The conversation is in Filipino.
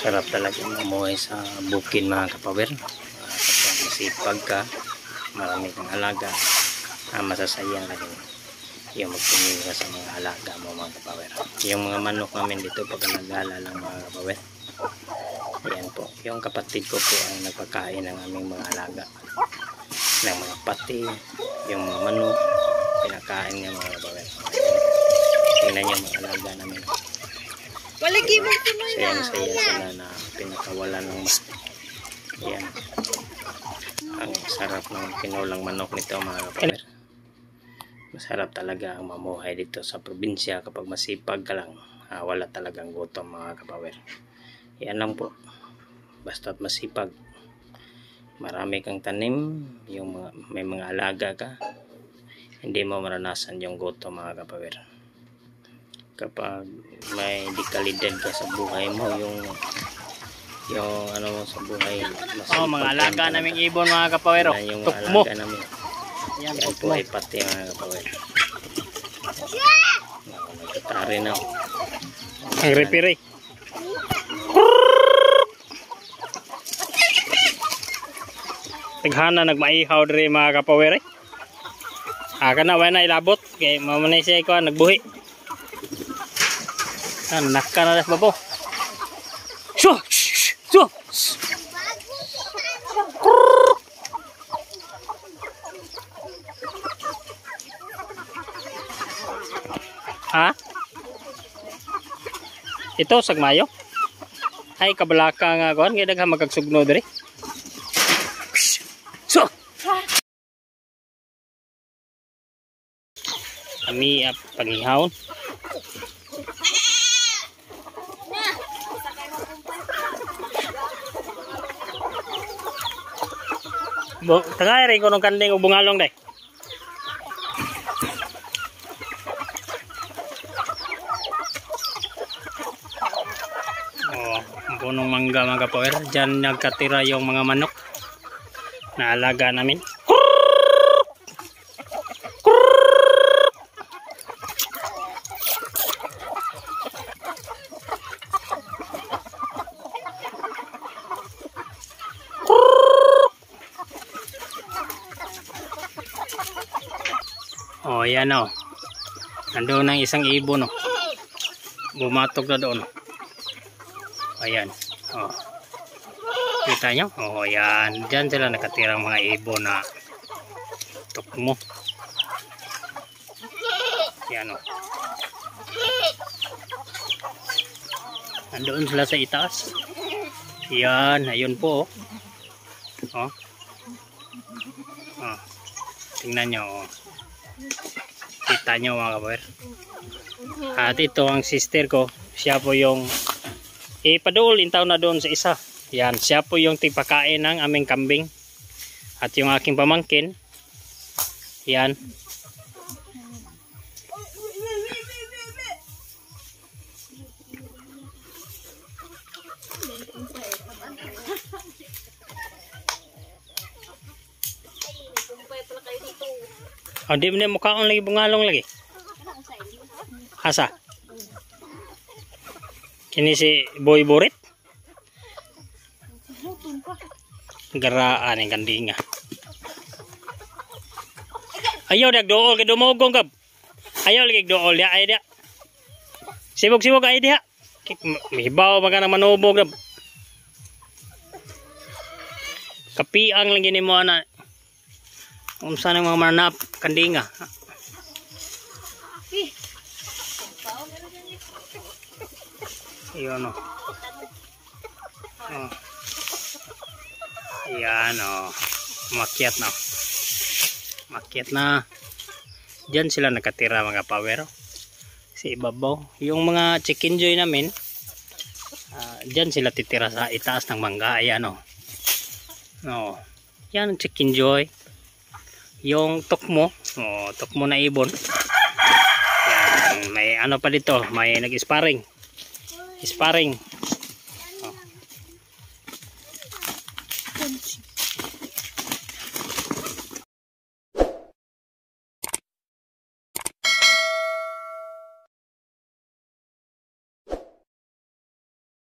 Sarap talaga mamuhay sa bukid mga kapower. Kapag masipag ka, marami kang alaga, masasayang ka din yung magpumili ka sa mga alaga mo mga kapower. Yung mga manok namin dito pag nagala lang mga kapower. Ayan po, yung kapatid ko po ang nagpakain ng aming mga alaga ng mga pati, yung mga manok pinakain niya mga kapower. Tingnan niyo mga alaga namin. Sayang-saya sila na pinakawalan ng ayan. Ang sarap ng kinulang manok nito mga kapower. Masarap talaga ang mamuhay dito sa probinsya kapag masipag ka lang. Wala talagang gutom mga kapower. Yan lang po. Basta't masipag. Marami kang tanim, yung may mga alaga ka, hindi mo maranasan yung gutom mga kapower. Kapag may dekalidad ka sa buhay mo, yung ano mo sa buhay, mga alaga naming ibon mga kapower. Yung alaga namin. Yan po ay pati mga kapower. Nagtatari na ako. Ang repiri. Taghana nagmaihaw diri mga kapower. Kana wala na ilabot kay mamanay siya ko nagbuhi. Nakka na rin babo. Shoo! Shoo! Ha? Ito sagmayo? Ay kabalaka nga kon kay daghan magagsugno diri. So. Kami pangihawon. Tengah rin ko ng kanding o bungalong day. Punong mangga mga kapower. Diyan nagkatira yung mga manok na alaga namin. Yan o. Nandoon ang isang ibon o. Bumatog na doon. Ayan. Kita nyo? Yan. Diyan sila nakatirang mga ibon na tukmo. Yan o. Nandoon sila sa itaas. Yan. Ayun po o. Tingnan nyo o. Kita nyo mga kapower. At ito ang sister ko. Siya po yung ipadool intaw na doon sa isa. Yan, siya po yung tigpakain ng aming kambing. At yung aking pamangkin, yan. Di mo na mukhaon lagi bungalong lagi. Asa? Kini si Boy Borit. Garaan ang kandinga. Ayaw nagdool kay dumugong kab. Ayaw lagi dool dia ay dia. Sibog-sibog ay dia. Mibaw maga nang manubog kab. Kapiang lagi nimo ana. Unsa nang mga manap kandinga. Iyon o. Ayan o. Makiat na. Makiat na. Diyan sila nakatira mga power. Si ibabaw. Yung mga chicken joy namin, diyan sila titira sa itaas ng mangga. Ayan o. Yan ang chicken joy. Yung tukmo. Tukmo na ibon. Yan. May ano pa dito. May nag-sparring. Sparring.